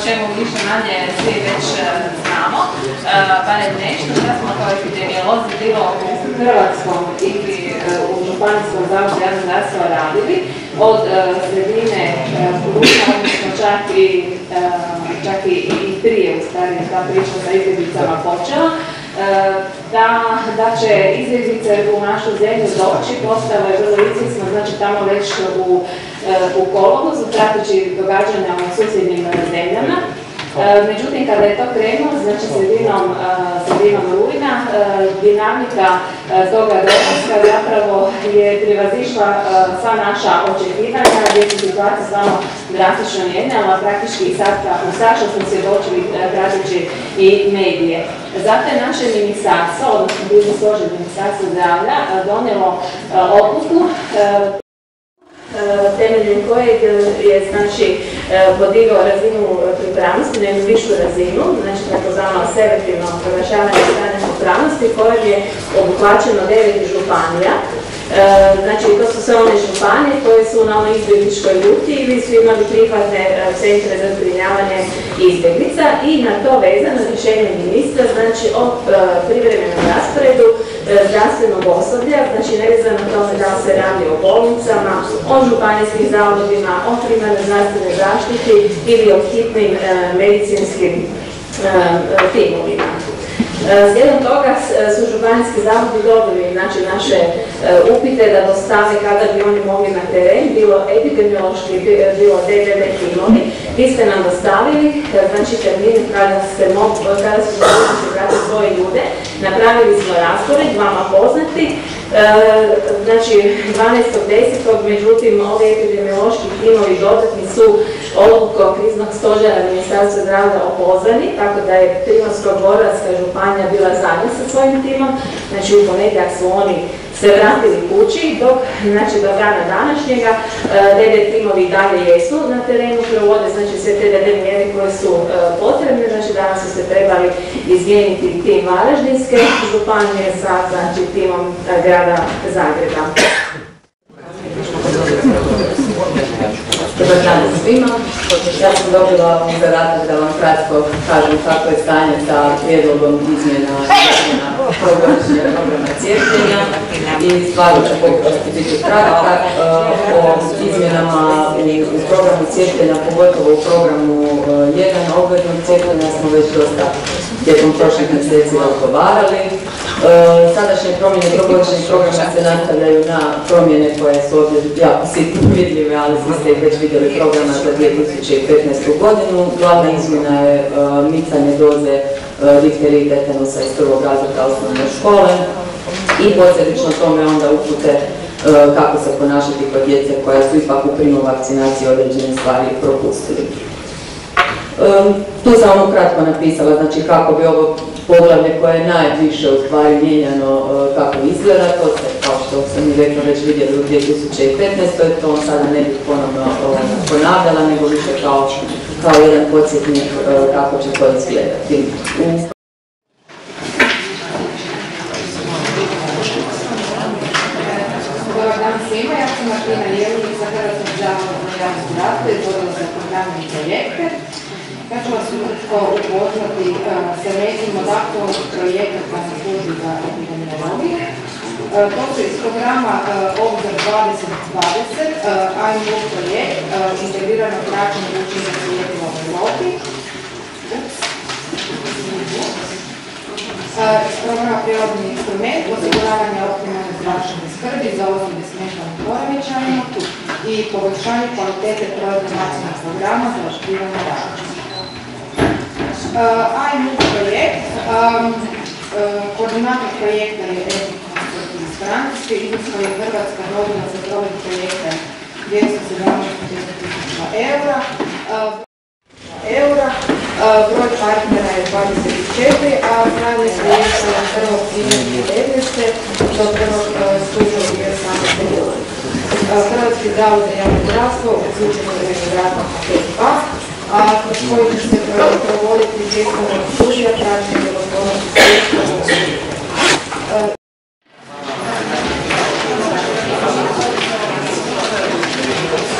čemu više manje svi već znamo, barem nešto, da smo kao epidemiolozi bilo u Hrvatskom ili u Županijskom zavodu za javno zdravstvo radili od sredine kruga, odnosno čak i prije, u stvari, ta priča sa izbjeglicama počela, da će izbjeglice u našu zemlju doći, postalo je vrlo izvjesno, znači tamo već u kolovozu, prateći događanja u susjednim zemljama. Međutim, kada je to krenulo, znači sredinom rujna, dinamika toga dolaska zapravo je prevazišla sva naša očekivanja, gdje se situacija samo drastično mijenjala, praktički i sad što smo svjedočili prateći i medije. Zato je naše ministarstvo, odnosno Krizni stožer Ministarstva zdravlja, donijelo odluku temeljem kojeg je podigao razinu pripravnosti na jednu višu razinu, znači takozvano selektivno proglašavanje stanja pripravnosti, kojeg je obuhvaćeno 9 županija. Znači, to su sve one županije koje su na onoj izbjegličkoj ruti ili su imali prihvatne centre za zbrinjavanje izbjeglica i na to vezano rješenje ministra, znači o privremenom rasporedu zdravstvenog osoblja, znači nevezano tome da se radi o bolnicama, o županijskim zavodima, o primarnoj zdravstvenoj zaštiti ili o hitnim medicinskim timovima. Slijedom toga su županijski zavodi dobili naše upite da dostave kada bi oni mogli na teren, bilo epidemiološki, bilo DDD timovi. Vi ste nam dostavili, znači termine kada su mogući brati svoje ljude, napravili smo raspored, vama poznati. Znači 12.10. međutim ovi epidemiološki timovi dodatni su odlukom Kriznog stožera Ministarstva zdravlja opozvani, tako da je Primorsko-goranska županija bila zadnja sa svojim timom, znači u ponedjeljak su oni se vratili kući, dok do dana današnjega DD timovi dalje jesu na terenu, provode sve te DD mjere koje su potrebne, znači danas su se trebali izmijeniti tim Varaždinske županije sa timom grada Zagreba. Dobar dan svima. Ja sam dobila zadatak da vam kratko kažem kako je stanje sa prijedlogom izmjena programa cijepljenja i stvarno ću pokušati biti kratka o izmjenama u programu cijepljenja, pogotovo u programu 1 obveznog cijepljenja smo već dosta tijekom prošlih mjeseci razgovarali. Sadašnje promjene trogodišnjeg programa se nastavljaju na promjene koje su ovdje jako sitno vidljive, ali svi ste već vidjeli programa za 2015. godinu. Glavna izmjena je micanje doze difterije i tetanusa iz prvog razreda osnovne škole i posljedično tome onda upute kako se ponašati kod djece koja su ipak u primu vakcinacije određene stvari propustili. Tu sam vam ukratko napisala, znači kako bi ovo poglavlje koje je najviše u stvari mijenjano kako izgleda, to se, kao što sam i rekla, već vidjeli u 2015. To sada ne bih ponovno ponavljala, nego više kao jedan podsjetnik kako će to izgledati. Dobar dan svima, ja sam Martina Jelnik za Hrvatskog zavoda za javno zdravstvo i vodila za programe i projekte. Ja ću vas ukratko upoznati sa nekim od aktualnih projekata na službi za epidemiologiju. To su iz programa Obzor 2020, IMU projekt, integrirano praćenje učinka cijepiva u Europi. Iz programa Prirodni instrument, osiguravanje optimalne zdravstvene skrbi za osobe s mentalnim poremećajima i poboljšanje kvalitete provedbe nacionalnog programa za očekivanje različitosti. IMU projekt, koordinator projekta je Efikasnost Francuske, iznosko je Hrvatska dobila za provedbu projekta 217.000 eura. Broj partnera je 24, a trajanje projekta je 1.1.2019. do 1.1.2018. godine. Hrvatski zavod za javno zdravstvo uključen je međunarodni paket 2, a kroz koji će se provoditi djelovanje studija praćenja djelotvornosti cijepljenja.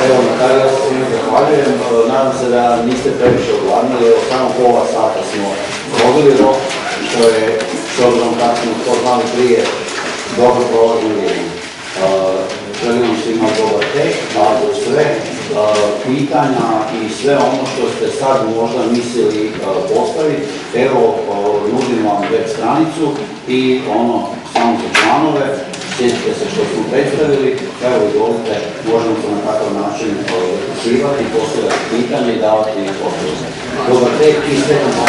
Evo, na kraju ja se svima zahvaljujem. Nadam se da niste previše odgladnili, evo samo pola sata smo probili rok, što je, s obzirom kako smo to znali prije, dobro prolazno vrijeme. Želim vam svima dobar tek, da sve pitanja i sve ono što ste sad možda mislili postaviti, evo nudim vam web stranicu i ono samo za članove, sjetite se što smo predstavili, evo izvolite, možemo se na takav način uključivati, postavljati pitanje i davati odgovore. Dobar tek i sve vam.